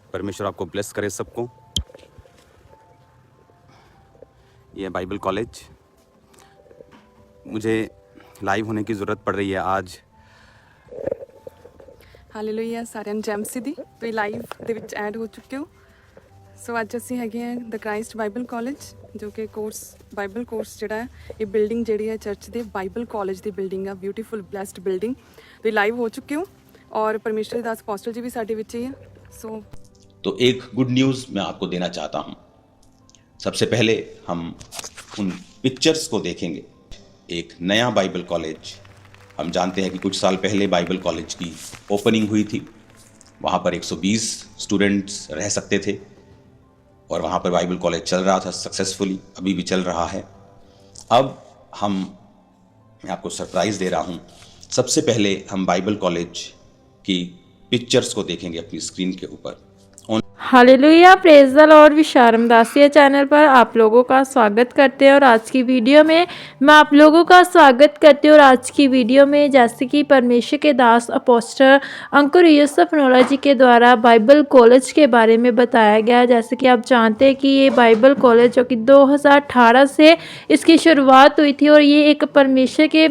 परमेश्वर आपको ब्लेस करे सबको। ये बाइबल कॉलेज, मुझे लाइव होने की ज़रूरत पड़ रही है आज। ਹਾਲੇਲੂਇਆ ਸਾਰਿਆਂ ਨੂੰ ਜੈਮ ਸਿੱਧੀ ਤੁਸੀਂ ਲਾਈਵ ਦੇ ਵਿੱਚ ਐਡ ਹੋ ਚੁੱਕੇ ਹੋ। ਸੋ ਅੱਜ ਅਸੀਂ ਹੈਗੇ ਹਾਂ ਦ ਕ੍ਰਾਈਸਟ ਬਾਈਬਲ ਕਾਲਜ, ਜੋ ਕਿ ਕੋਰਸ ਬਾਈਬਲ ਕੋਰਸ ਜਿਹੜਾ ਹੈ, ਇਹ ਬਿਲਡਿੰਗ ਜਿਹੜੀ ਹੈ ਚਰਚ ਦੇ ਬਾਈਬਲ ਕਾਲਜ ਦੀ ਬਿਲਡਿੰਗ ਆ, ਬਿਊਟੀਫੁਲ ਬਲੈਸਡ ਬਿਲਡਿੰਗ। ਤੁਸੀਂ ਲਾਈਵ ਹੋ ਚੁੱਕੇ ਹੋ ਔਰ ਪਰਮੇਸ਼ਰ ਦਾਸ ਅਪੋਸਟਲ ਜੀ ਵੀ ਸਾਡੇ ਵਿੱਚ ਹੀ ਆ। ਸੋ तो एक गुड न्यूज़ मैं आपको देना चाहता हूं। सबसे पहले हम उन पिक्चर्स को देखेंगे। एक नया बाइबल कॉलेज, हम जानते हैं कि कुछ साल पहले बाइबल कॉलेज की ओपनिंग हुई थी। वहाँ पर 120 स्टूडेंट्स रह सकते थे और वहाँ पर बाइबल कॉलेज चल रहा था सक्सेसफुली, अभी भी चल रहा है। अब मैं आपको सरप्राइज़ दे रहा हूँ। सबसे पहले हम बाइबल कॉलेज की पिक्चर्स को देखेंगे अपनी स्क्रीन के ऊपर। Hallelujah, praise the Lord. Visharam Dasiya channel पर आप लोगों का स्वागत करते हैं और आज की वीडियो में मैं आप लोगों का स्वागत करती हूँ। और आज की वीडियो में जैसे कि परमेश्वर के दास अपोस्टल अंकुर यूसुफ नोला जी के द्वारा बाइबल कॉलेज के बारे में बताया गया। जैसे कि आप जानते हैं कि ये बाइबल कॉलेज जो कि 2018 से इसकी शुरुआत हुई थी और ये एक परमेश्वर के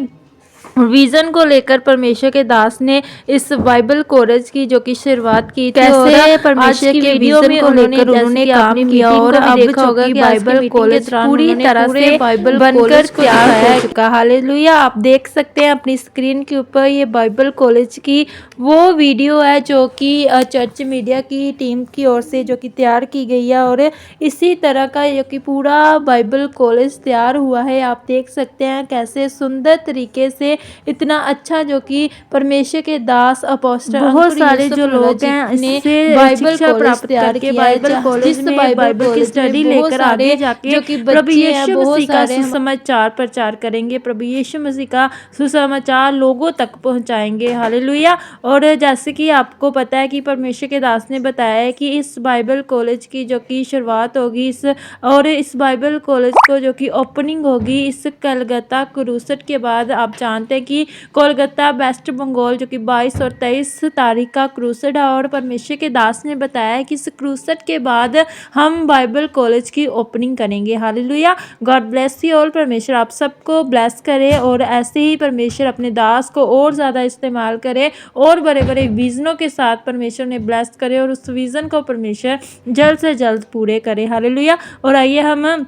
विज़न को लेकर परमेश्वर के दास ने इस बाइबल कॉलेज की जो कि शुरुआत की थी। कैसे परमेश्वर के वीडियो में उन्होंने काम किया और अब देखा होगा कि बाइबल कॉलेज पूरी तरह से बाइबल बनकर तैयार हो चुका। हालेलुया, आप देख सकते हैं अपनी स्क्रीन के ऊपर ये बाइबल कॉलेज की वो वीडियो है जो कि चर्च मीडिया की टीम की ओर से जो कि तैयार की गई है। और इसी तरह का जो कि पूरा बाइबल कॉलेज तैयार हुआ है। आप देख सकते हैं कैसे सुंदर तरीके से इतना अच्छा जो कि परमेश्वर के दास अपोस्टल बहुत सारे जो लोग हैं इससे बाइबल को प्राप्त करके बाइबल कॉलेज में बाइबल की स्टडी लेकर आगे जाके जो कि प्रभु यीशु मसीह का सुसमाचार प्रचार करेंगे, प्रभु यीशु मसीह का सुसमाचार लोगों तक पहुंचाएंगे। हालेलुया। और जैसे कि आपको पता है कि परमेश्वर के दास ने बताया है कि इस बाइबल कॉलेज की जो कि शुरुआत होगी इस बाइबल कॉलेज को जो कि ओपनिंग होगी इस कलकत्ता क्रूसेड के बाद। आप जानते हैं कि कोलकाता वेस्ट बंगाल जो कि 22 और 23 तारीख का क्रूसेड है। और परमेश्वर के दास ने बताया है कि इस क्रूसेड के बाद हम बाइबल कॉलेज की ओपनिंग करेंगे। Hallelujah, God bless you all. परमेश्वर आप सबको ब्लेस करे और ऐसे ही परमेश्वर अपने दास को और ज़्यादा इस्तेमाल करे और बड़े बड़े विजनों के साथ परमेश्वर ने ब्लेस करे और उस विज़न को परमेश्वर जल्द से जल्द पूरे करे। हालेलुया। और आइए हम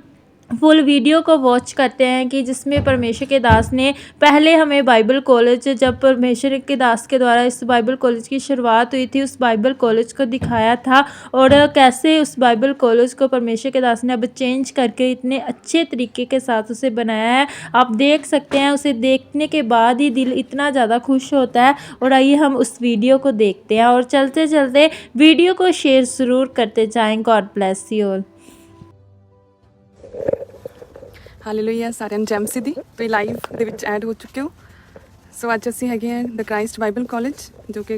फुल वीडियो को वॉच करते हैं कि जिसमें परमेश्वर के दास ने पहले हमें बाइबल कॉलेज, जब परमेश्वर के दास के द्वारा इस बाइबल कॉलेज की शुरुआत हुई थी, उस बाइबल कॉलेज को दिखाया था और कैसे उस बाइबल कॉलेज को परमेश्वर के दास ने अब चेंज करके इतने अच्छे तरीके के साथ उसे बनाया है। आप देख सकते हैं, उसे देखने के बाद ही दिल इतना ज़्यादा खुश होता है। और आइए हम उस वीडियो को देखते हैं और चलते चलते वीडियो को शेयर ज़रूर करते जाएँ। God bless you all. Hallelujah ਸਾਰਿਆਂ ਨੂੰ ਜੈਮ ਸਿੱਧੀ ਤੁਸੀਂ ਲਾਈਵ ਦੇ ਵਿੱਚ ਐਡ ਹੋ ਚੁੱਕੇ ਹੋ। ਸੋ ਅੱਜ ਅਸੀਂ ਹੈਗੇ ਹਾਂ ਦ ਕ੍ਰਾਈਸਟ ਬਾਈਬਲ ਕਾਲਜ, ਜੋ ਕਿ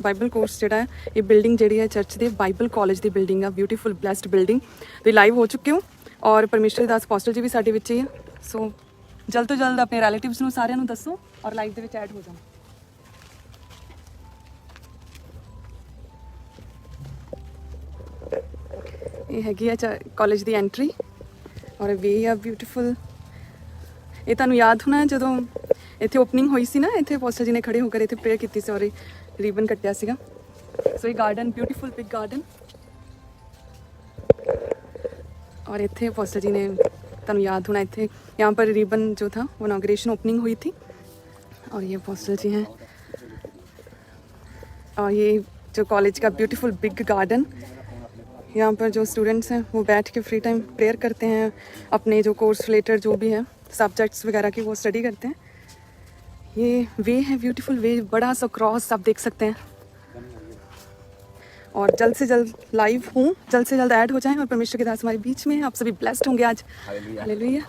ਬਾਈਬਲ ਕੋਰਸ ਜਿਹੜਾ ਹੈ, ਇਹ ਬਿਲਡਿੰਗ ਜਿਹੜੀ ਹੈ ਚਰਚ ਦੇ ਬਾਈਬਲ ਕਾਲਜ ਦੀ ਬਿਲਡਿੰਗ ਆ, ਬਿਊਟੀਫੁਲ ਬਲੈਸਡ ਬਿਲਡਿੰਗ। ਤੁਸੀਂ ਲਾਈਵ ਹੋ ਚੁੱਕੇ ਹੋ ਔਰ ਪਰਮੇਸ਼ਰ ਦਾਸ ਅਪੋਸਟਲ ਜੀ ਵੀ ਸਾਡੇ ਵਿੱਚ ਹੀ ਆ। ਸੋ ਜਲਦ ਤੋਂ ਜਲਦ ਆਪਣੇ ਰਿਲੇਟਿਵਸ ਨੂੰ ਸਾਰਿਆਂ ਨੂੰ ਦੱਸੋ ਔਰ ਲਾਈਵ ਦੇ ਵਿੱਚ ਐਡ ਹੋ ਜਾਓ। ਇਹ ਹੈਗੀ ਆ ਕਾਲਜ ਦੀ ਐਂਟਰੀ ਔਰ ਵੇ ਆ ਬਿਊਟੀਫੁਲ। ਇਹ ਤੁਹਾਨੂੰ ਯਾਦ ਹੋਣਾ ਜਦੋਂ ਇੱਥੇ ਓਪਨਿੰਗ ਹੋਈ ਸੀ ਨਾ, ਇੱਥੇ ਅਪੋਸਟਲ ਜੀ ਨੇ ਖੜੇ ਹੋ ਕੇ ਇੱਥੇ ਪ੍ਰੇਅਰ ਕੀਤੀ ਸੀ ਔਰ ਰੀਬਨ ਕੱਟਿਆ ਸੀਗਾ। ਸੋ ਇਹ गार्डन ਬਿਊਟੀਫੁਲ बिग गार्डन और ਇੱਥੇ अपोस्टल जी ने ਤੁਹਾਨੂੰ याद होना ਇੱਥੇ यहाँ पर रिबन जो था वो इनॉग्रेशन ओपनिंग हुई थी। और ये अपोस्टल जी हैं और ये जो कॉलेज का ब्यूटीफुल बिग गार्डन, यहाँ पर जो स्टूडेंट्स हैं वो बैठ के फ्री टाइम प्रेयर करते हैं, अपने जो कोर्स रिलेटेड जो भी है सब्जेक्ट्स वगैरह की वो स्टडी करते हैं। ये वे है ब्यूटीफुल वे, बड़ा सा क्रॉस आप देख सकते हैं। और जल्द से जल्द लाइव हूँ, जल्द से जल्द ऐड हो जाएं और परमेश्वर के दास हमारे बीच में हैं। आप सभी ब्लेस्ड होंगे आज। Hallelujah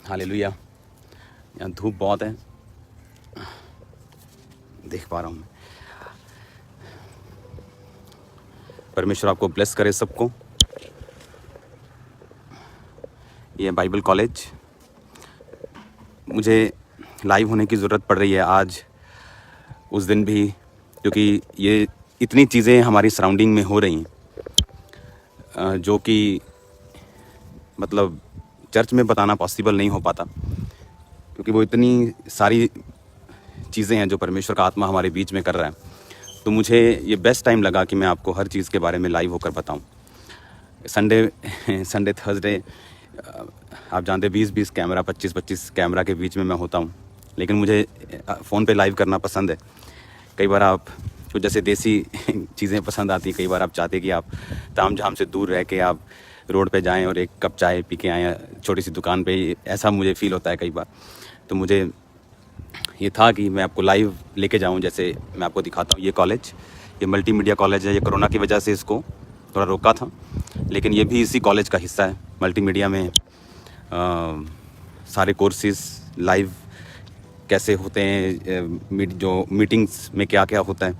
hallelujah. यहाँ धूप बहुत है, देख पा रहा हूँ मैं। परमेश्वर आपको ब्लेस करे सबको। ये बाइबल कॉलेज, मुझे लाइव होने की ज़रूरत पड़ रही है आज। उस दिन भी, क्योंकि ये इतनी चीज़ें हमारी सराउंडिंग में हो रही हैं जो कि मतलब चर्च में बताना पॉसिबल नहीं हो पाता, क्योंकि वो इतनी सारी चीज़ें हैं जो परमेश्वर का आत्मा हमारे बीच में कर रहा है। तो मुझे ये बेस्ट टाइम लगा कि मैं आपको हर चीज़ के बारे में लाइव होकर बताऊं। संडे थर्सडे आप जानते 20-20 कैमरा 25-25 कैमरा के बीच में मैं होता हूं, लेकिन मुझे फ़ोन पे लाइव करना पसंद है। कई बार आप कुछ जैसे देसी चीज़ें पसंद आती, कई बार आप चाहते कि आप ताम झाम से दूर रह के आप रोड पे जाएं और एक कप चाय पी के आएँ छोटी सी दुकान पे, ऐसा मुझे फ़ील होता है कई बार। तो मुझे ये था कि मैं आपको लाइव लेके जाऊं। जैसे मैं आपको दिखाता हूँ, ये कॉलेज, ये मल्टीमीडिया कॉलेज है। ये कोरोना की वजह से इसको थोड़ा रोका था, लेकिन ये भी इसी कॉलेज का हिस्सा है। मल्टीमीडिया में सारे कोर्सेज लाइव कैसे होते हैं, जो मीटिंग्स में क्या क्या होता है,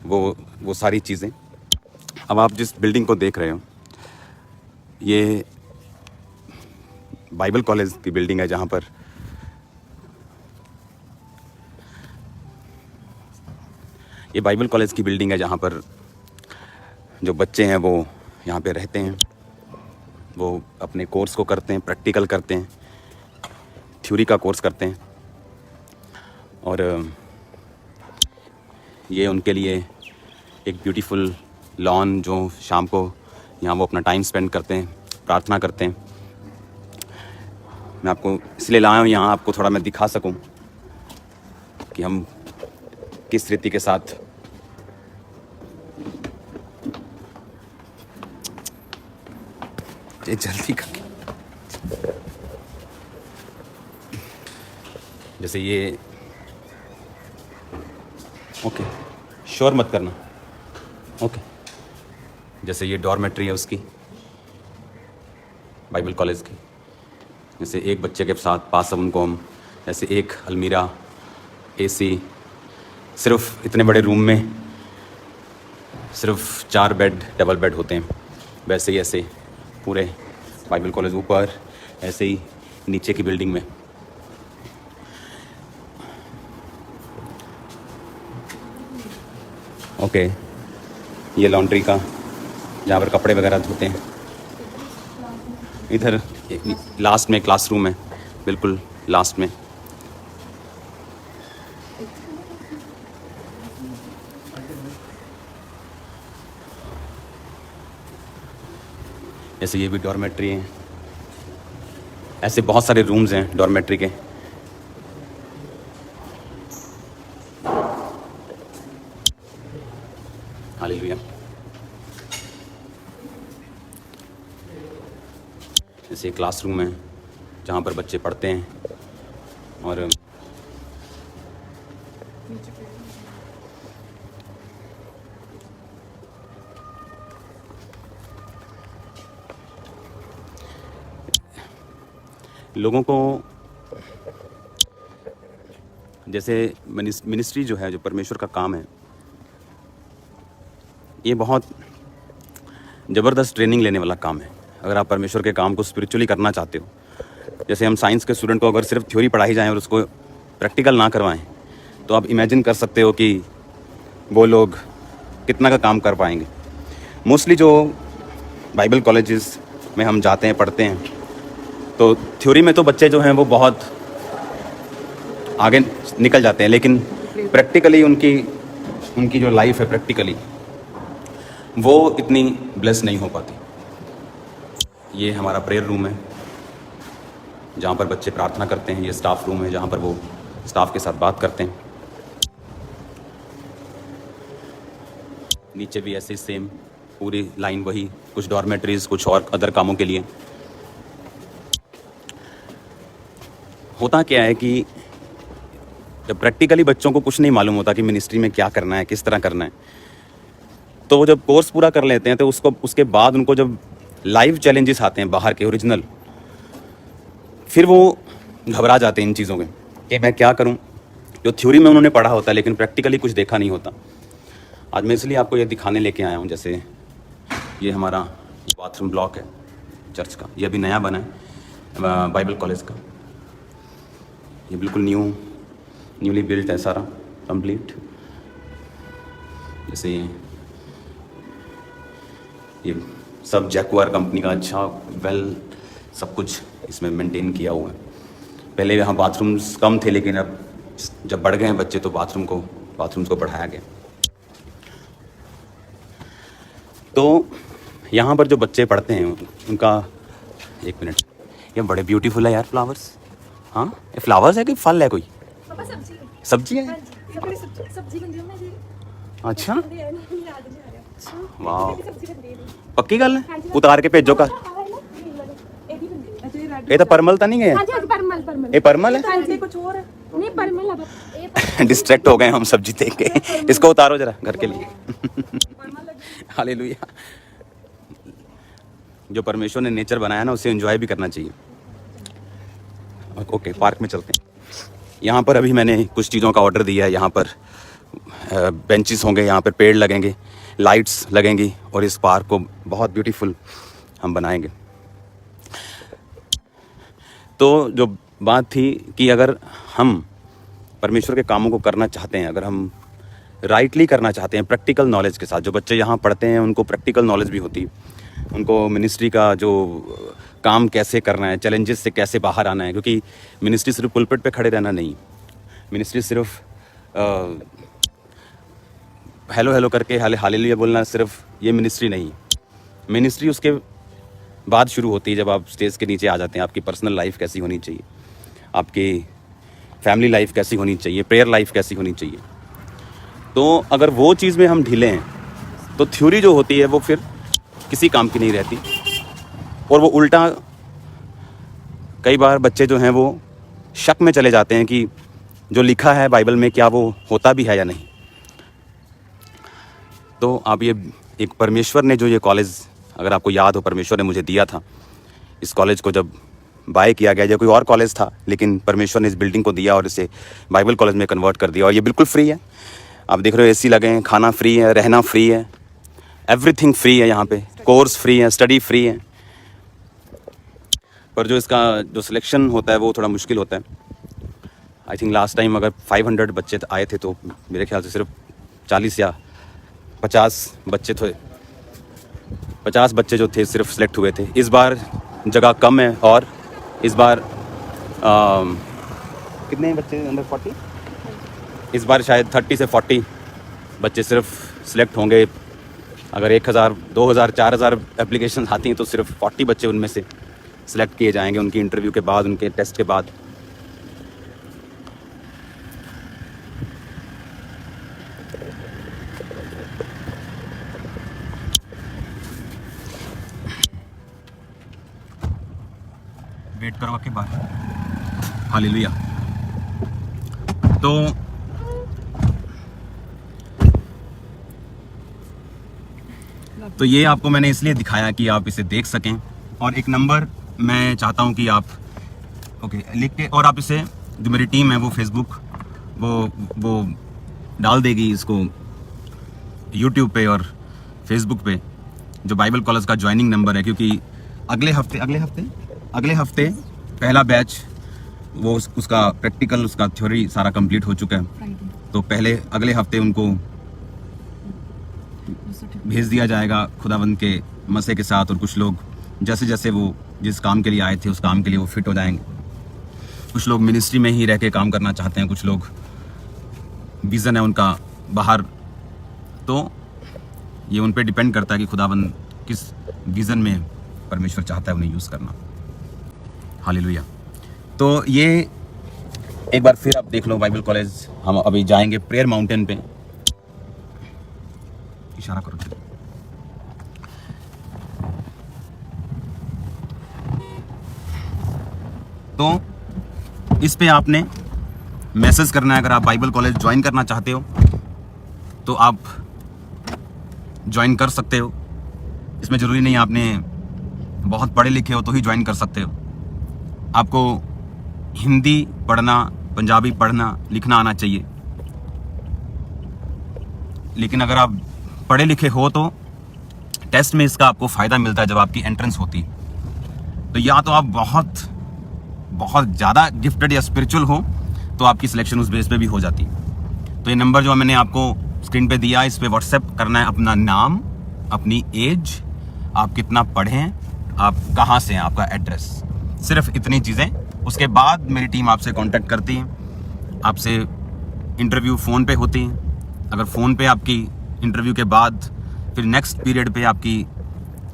वो सारी चीज़ें। अब आप जिस बिल्डिंग को देख रहे हो, ये बाइबल कॉलेज की बिल्डिंग है, जहाँ पर ये बाइबल कॉलेज की बिल्डिंग है, जहाँ पर जो बच्चे हैं वो यहाँ पे रहते हैं, वो अपने कोर्स को करते हैं, प्रैक्टिकल करते हैं, थ्योरी का कोर्स करते हैं। और ये उनके लिए एक ब्यूटीफुल लॉन, जो शाम को यहाँ वो अपना टाइम स्पेंड करते हैं, प्रार्थना करते हैं। मैं आपको इसलिए लाया हूँ यहाँ, आपको थोड़ा मैं दिखा सकूँ कि हम किस रीति के साथ ये जल्दी करके, जैसे ये ओके, श्योर मत करना, ओके। जैसे ये डॉर्मेट्री है उसकी, बाइबल कॉलेज की। जैसे एक बच्चे के साथ पास अब उनको हम ऐसे एक अलमीरा, एसी, सिर्फ इतने बड़े रूम में सिर्फ 4 बेड, डबल बेड होते हैं। वैसे ही ऐसे पूरे बाइबल कॉलेज ऊपर, ऐसे ही नीचे की बिल्डिंग में। ओके, ये लॉन्ड्री का, जहाँ पर कपड़े वगैरह धोते हैं। इधर लास्ट में क्लासरूम है, बिल्कुल लास्ट में। जैसे ये भी डॉर्मेट्री है। ऐसे बहुत सारे रूम्स हैं डॉर्मेट्री के। हालेलुया। जैसे क्लासरूम है जहाँ पर बच्चे पढ़ते हैं, और लोगों को जैसे मिनिस्ट्री जो है, जो परमेश्वर का काम है, ये बहुत ज़बरदस्त ट्रेनिंग लेने वाला काम है। अगर आप परमेश्वर के काम को स्पिरिचुअली करना चाहते हो, जैसे हम साइंस के स्टूडेंट को अगर सिर्फ थ्योरी पढ़ाई जाए और उसको प्रैक्टिकल ना करवाएं, तो आप इमेजिन कर सकते हो कि वो लोग कितना का काम कर पाएंगे। मोस्टली जो बाइबल कॉलेजेस में हम जाते हैं, पढ़ते हैं, तो थ्योरी में तो बच्चे जो हैं वो बहुत आगे निकल जाते हैं, लेकिन प्रैक्टिकली उनकी जो लाइफ है प्रैक्टिकली, वो इतनी ब्लेस नहीं हो पाती। ये हमारा प्रेयर रूम है जहाँ पर बच्चे प्रार्थना करते हैं। ये स्टाफ रूम है जहाँ पर वो स्टाफ के साथ बात करते हैं। नीचे भी ऐसे सेम पूरी लाइन वही, कुछ डॉर्मेटरीज, कुछ और अदर कामों के लिए। होता क्या है कि जब प्रैक्टिकली बच्चों को कुछ नहीं मालूम होता कि मिनिस्ट्री में क्या करना है, किस तरह करना है, तो जब कोर्स पूरा कर लेते हैं तो उसके बाद उनको जब लाइव चैलेंजेस आते हैं बाहर के ओरिजिनल, फिर वो घबरा जाते हैं इन चीज़ों के कि मैं क्या करूं। जो थ्योरी में उन्होंने पढ़ा होता है लेकिन प्रैक्टिकली कुछ देखा नहीं होता। आज मैं इसलिए आपको ये दिखाने लेके आया हूं। जैसे ये हमारा बाथरूम ब्लॉक है चर्च का, ये अभी नया बना है बाइबल कॉलेज का। ये बिल्कुल न्यूली बिल्ट है सारा, कंप्लीट। जैसे ये सब जैक्वार कंपनी का अच्छा वेल सब कुछ इसमें मेंटेन किया हुआ है। पहले यहाँ बाथरूम्स कम थे, लेकिन अब जब बढ़ गए हैं बच्चे तो बाथरूम्स को बढ़ाया गया। तो यहाँ पर जो बच्चे पढ़ते हैं उनका, एक मिनट, ये बड़े ब्यूटीफुल है यार फ्लावर्स। हाँ, ये फ्लावर्स है कि फल है कोई? सब्जी है। अच्छा, वाह, पक्की गल है, उतार के भेजो घर। ये तो परमल तो नहीं है? ये परमल है? डिस्ट्रैक्ट हो गए हम सब्जी देख के। इसको उतारो जरा घर के लिए। हालेलुया। जो परमेश्वर ने नेचर बनाया ना, उसे एंजॉय भी करना चाहिए। ओके, पार्क में चलते हैं। यहाँ पर अभी मैंने कुछ चीज़ों का ऑर्डर दिया है। यहाँ पर बेंचेस होंगे, यहाँ पर पेड़ लगेंगे, लाइट्स लगेंगी और इस पार्क को बहुत ब्यूटीफुल हम बनाएंगे। तो जो बात थी कि अगर हम परमेश्वर के कामों को करना चाहते हैं, अगर हम राइटली करना चाहते हैं, प्रैक्टिकल नॉलेज के साथ, जो बच्चे यहाँ पढ़ते हैं उनको प्रैक्टिकल नॉलेज भी होती है, उनको मिनिस्ट्री का जो काम कैसे करना है, चैलेंजेस से कैसे बाहर आना है। क्योंकि मिनिस्ट्री सिर्फ पुलपिट पे खड़े रहना नहीं, मिनिस्ट्री सिर्फ हेलो हेलो करके हालेलुया बोलना सिर्फ ये मिनिस्ट्री नहीं। मिनिस्ट्री उसके बाद शुरू होती है जब आप स्टेज के नीचे आ जाते हैं। आपकी पर्सनल लाइफ कैसी होनी चाहिए, आपकी फैमिली लाइफ कैसी होनी चाहिए, प्रेयर लाइफ कैसी होनी चाहिए। तो अगर वो चीज़ में हम ढीले हैं तो थ्योरी जो होती है वो फिर किसी काम की नहीं रहती। और वो उल्टा कई बार बच्चे जो हैं वो शक में चले जाते हैं कि जो लिखा है बाइबल में क्या वो होता भी है या नहीं। तो आप ये एक परमेश्वर ने जो ये कॉलेज, अगर आपको याद हो, परमेश्वर ने मुझे दिया था। इस कॉलेज को जब बाय किया गया, या कोई और कॉलेज था, लेकिन परमेश्वर ने इस बिल्डिंग को दिया और इसे बाइबल कॉलेज में कन्वर्ट कर दिया। और ये बिल्कुल फ्री है। आप देख रहे हो एसी लगे हैं, खाना फ्री है, रहना फ्री है, एवरीथिंग फ्री है। यहाँ पे कोर्स फ्री है, स्टडी फ्री है। पर जो इसका जो सिलेक्शन होता है वो थोड़ा मुश्किल होता है। आई थिंक लास्ट टाइम अगर 500 बच्चे आए थे तो मेरे ख्याल से सिर्फ 40 या 50 बच्चे थे, 50 बच्चे जो थे सिर्फ सिलेक्ट हुए थे। इस बार जगह कम है और इस बार कितने बच्चे अंदर 40? इस बार शायद 30 से 40 बच्चे सिर्फ सिलेक्ट होंगे। अगर 1000, 2000, 4000 एप्लीकेशन आती हैं तो सिर्फ 40 बच्चे उनमें से सिलेक्ट किए जाएंगे उनकी इंटरव्यू के बाद, उनके टेस्ट के बाद। वेट करो के बाद। हालेलुया। तो ये आपको मैंने इसलिए दिखाया कि आप इसे देख सकें। और एक नंबर मैं चाहता हूं कि आप लिख के, और आप इसे, जो मेरी टीम है वो फेसबुक वो डाल देगी इसको यूट्यूब पे और फेसबुक पे, जो बाइबल कॉलेज का ज्वाइनिंग नंबर है। क्योंकि अगले हफ्ते पहला बैच, वो उसका प्रैक्टिकल, उसका थ्योरी सारा कंप्लीट हो चुका है। तो अगले हफ्ते उनको भेज दिया जाएगा खुदावंद के मसीह के साथ। और कुछ लोग जैसे जैसे वो जिस काम के लिए आए थे उस काम के लिए वो फिट हो जाएंगे। कुछ लोग मिनिस्ट्री में ही रह के काम करना चाहते हैं, कुछ लोग विज़न है उनका बाहर। तो ये उन पे डिपेंड करता है कि खुदावंद किस विज़न में परमेश्वर चाहता है उन्हें यूज़ करना। हालेलुया। तो ये एक बार फिर आप देख लो बाइबल कॉलेज। हम अभी जाएंगे प्रेयर माउंटेन पे। इशारा करो। तो इस पे आपने मैसेज करना है। अगर आप बाइबल कॉलेज ज्वाइन करना चाहते हो तो आप ज्वाइन कर सकते हो। इसमें ज़रूरी नहीं आपने बहुत पढ़े लिखे हो तो ही ज्वाइन कर सकते हो। आपको हिंदी पढ़ना, पंजाबी पढ़ना, लिखना आना चाहिए। लेकिन अगर आप पढ़े लिखे हो तो टेस्ट में इसका आपको फ़ायदा मिलता है जब आपकी एंट्रेंस होती है। तो या तो आप बहुत ज़्यादा गिफ्टेड या स्पिरिचुअल हो तो आपकी सिलेक्शन उस बेस पे भी हो जाती है। तो ये नंबर जो मैंने आपको स्क्रीन पे दिया, इस पे व्हाट्सएप करना है अपना नाम, अपनी एज, आप कितना पढ़े हैं, आप कहाँ से हैं, आपका एड्रेस, सिर्फ इतनी चीज़ें। उसके बाद मेरी टीम आपसे कांटेक्ट करती है, आपसे इंटरव्यू फ़ोन पे होती है। अगर फ़ोन पे आपकी इंटरव्यू के बाद फिर नेक्स्ट पीरियड पे आपकी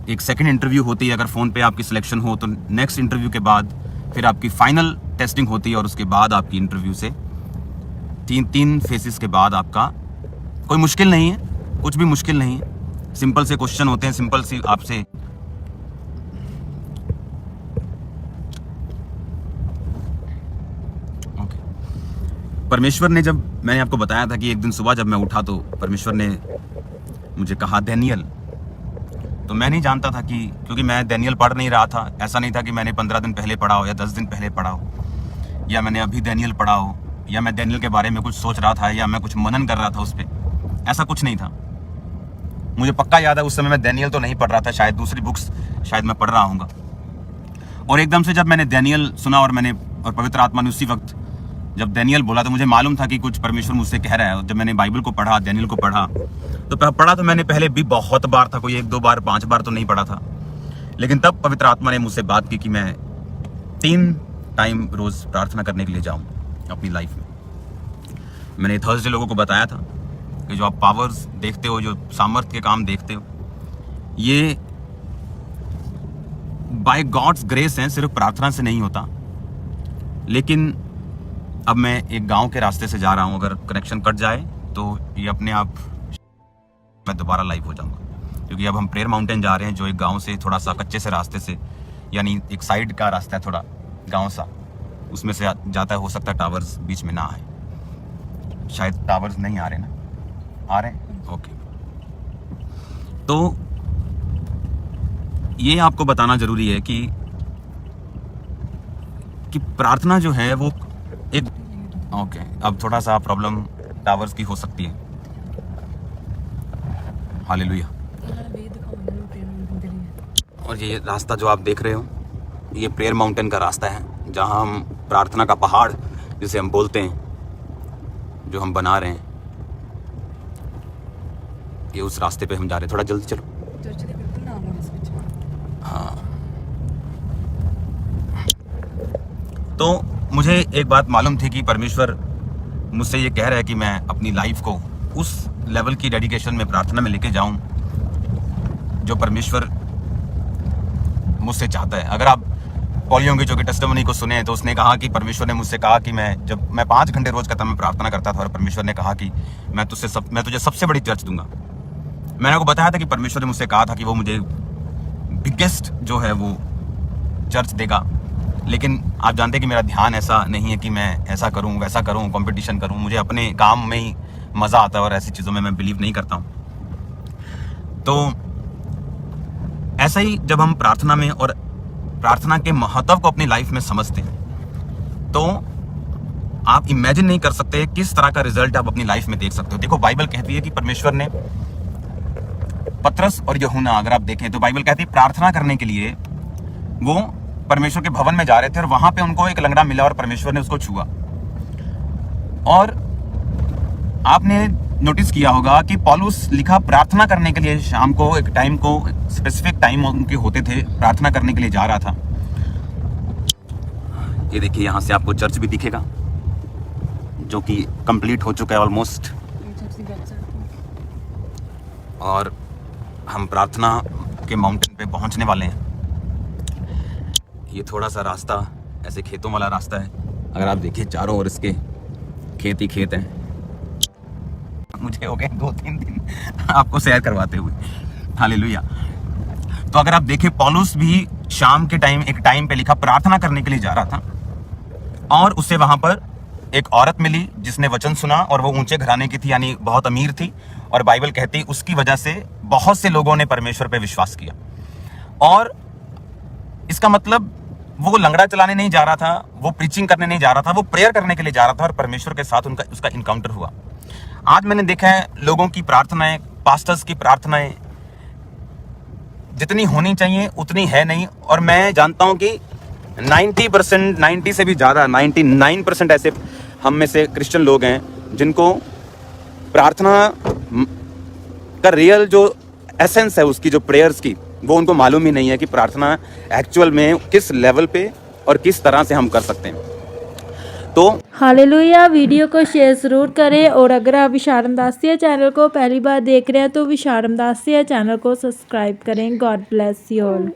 एक सेकंड इंटरव्यू होती है। अगर फ़ोन पे आपकी सिलेक्शन हो तो नेक्स्ट इंटरव्यू के बाद फिर आपकी फाइनल टेस्टिंग होती है, और उसके बाद आपकी इंटरव्यू से तीन फेसेस के बाद आपका कोई मुश्किल नहीं है, कुछ भी मुश्किल नहीं है। सिंपल से क्वेश्चन होते हैं, सिंपल सी आपसे परमेश्वर ने, जब मैंने आपको बताया था कि एक दिन सुबह जब मैं उठा तो परमेश्वर ने मुझे कहा डैनियल, तो मैं नहीं जानता था कि, क्योंकि मैं डैनियल पढ़ नहीं रहा था। ऐसा नहीं था कि मैंने 15 दिन पहले पढ़ा हो या 10 दिन पहले पढ़ा हो, या मैंने अभी डैनियल पढ़ा हो, या मैं डैनियल के बारे में कुछ सोच रहा था, या मैं कुछ मनन कर रहा था उस पर। ऐसा कुछ नहीं था। मुझे पक्का याद है उस समय मैं डैनियल तो नहीं पढ़ रहा था, शायद दूसरी बुक्स शायद मैं पढ़ रहा हूँगा। और एकदम से जब मैंने डैनियल सुना और पवित्र आत्मा ने उसी वक्त जब डैनियल बोला तो मुझे मालूम था कि कुछ परमेश्वर मुझसे कह रहा है। जब मैंने बाइबल को पढ़ा, डैनियल को पढ़ा तो मैंने पहले भी बहुत बार था, कोई 1-2 बार 5 बार तो नहीं पढ़ा था। लेकिन तब पवित्र आत्मा ने मुझसे बात की कि मैं 3 टाइम रोज प्रार्थना करने के लिए जाऊं अपनी लाइफ में। मैंने थर्सडे लोगों को बताया था कि जो आप पावर्स देखते हो, जो सामर्थ्य के काम देखते हो, ये बाय गॉड्स ग्रेस हैं, सिर्फ प्रार्थना से नहीं होता। लेकिन अब मैं एक गांव के रास्ते से जा रहा हूं, अगर कनेक्शन कट जाए तो ये अपने आप मैं दोबारा लाइव हो जाऊंगा, क्योंकि अब हम प्रेयर माउंटेन जा रहे हैं, जो एक गांव से थोड़ा सा कच्चे से रास्ते से, यानी एक साइड का रास्ता है, थोड़ा गांव सा, उसमें से जाता है। हो सकता है टावर्स बीच में ना आए, शायद टावर्स नहीं आ रहे ना, आ रहे हैं, ओके। तो ये आपको बताना जरूरी है कि प्रार्थना जो है वो एक, ओके, अब थोड़ा सा प्रॉब्लम टावर्स की हो सकती है। हालेलुया। और ये रास्ता जो आप देख रहे हो, ये प्रेयर माउंटेन का रास्ता है, जहां हम प्रार्थना का पहाड़ जिसे हम बोलते हैं, जो हम बना रहे हैं, ये उस रास्ते पे हम जा रहे हैं। थोड़ा जल्दी चलो। हाँ, तो मुझे एक बात मालूम थी कि परमेश्वर मुझसे ये कह रहा है कि मैं अपनी लाइफ को उस लेवल की डेडिकेशन में प्रार्थना में लेके जाऊं जो परमेश्वर मुझसे चाहता है। अगर आप पॉल योंगे जो कि टेस्टिमनी को सुने तो उसने कहा कि परमेश्वर ने मुझसे कहा कि मैं 5 घंटे रोज का मैं प्रार्थना करता था, और परमेश्वर ने कहा कि मैं तुझे सबसे बड़ी चर्च दूंगा। मैंने आपको बताया था कि परमेश्वर ने मुझसे कहा था कि वो मुझे बिगेस्ट जो है वो चर्च देगा। लेकिन आप जानते हैं कि मेरा ध्यान ऐसा नहीं है कि मैं ऐसा करूं, वैसा करूं, कंपटीशन करूं। मुझे अपने काम में ही मज़ा आता है और ऐसी चीज़ों में मैं बिलीव नहीं करता हूं। तो ऐसा ही जब हम प्रार्थना में और प्रार्थना के महत्व को अपनी लाइफ में समझते हैं तो आप इमेजिन नहीं कर सकते किस तरह का रिजल्ट आप अपनी लाइफ में देख सकते हो। देखो, बाइबल कहती है कि परमेश्वर ने पतरस और यूहन्ना, अगर आप देखें तो बाइबल कहती है प्रार्थना करने के लिए वो परमेश्वर के भवन में जा रहे थे, और वहां पे उनको एक लंगड़ा मिला और परमेश्वर ने उसको छुआ। और आपने नोटिस किया होगा कि पौलुस लिखा प्रार्थना करने के लिए शाम को एक टाइम को, स्पेसिफिक टाइम उनके होते थे, प्रार्थना करने के लिए जा रहा था। ये देखिए, यहां से आपको चर्च भी दिखेगा जो कि कंप्लीट हो चुका है ऑलमोस्ट, और हम प्रार्थना के माउंटेन पे पहुंचने वाले हैं। ये थोड़ा सा रास्ता ऐसे खेतों वाला रास्ता है। अगर आप देखिए चारों ओर इसके खेत ही खेत हैं। मुझे हो गए 2-3 दिन आपको सैर करवाते हुए। हालेलुया। तो अगर आप देखें, पौलुस भी शाम के टाइम एक टाइम पे लिखा प्रार्थना करने के लिए जा रहा था, और उससे वहां पर एक औरत मिली जिसने वचन सुना, और वो ऊंचे घराने की थी, यानी बहुत अमीर थी। और बाइबल कहती उसकी वजह से बहुत से लोगों ने परमेश्वर पे विश्वास किया। और इसका मतलब वो लंगड़ा चलाने नहीं जा रहा था, वो प्रीचिंग करने नहीं जा रहा था, वो प्रेयर करने के लिए जा रहा था, और परमेश्वर के साथ उसका इनकाउंटर हुआ। आज मैंने देखा है लोगों की प्रार्थनाएं, पास्टर्स की प्रार्थनाएं जितनी होनी चाहिए उतनी है नहीं। और मैं जानता हूं कि 90%, 90 से भी ज़्यादा 99% ऐसे हम में से क्रिश्चियन लोग हैं जिनको प्रार्थना का रियल जो एसेंस है उसकी, जो प्रेयर्स की, वो उनको मालूम ही नहीं है कि प्रार्थना एक्चुअल में किस लेवल पे और किस तरह से हम कर सकते हैं। तो हालेलुया। वीडियो को शेयर ज़रूर करें और अगर आप विशारम दासिया चैनल को पहली बार देख रहे हैं तो विशारम दासिया चैनल को सब्सक्राइब करें। God bless you all.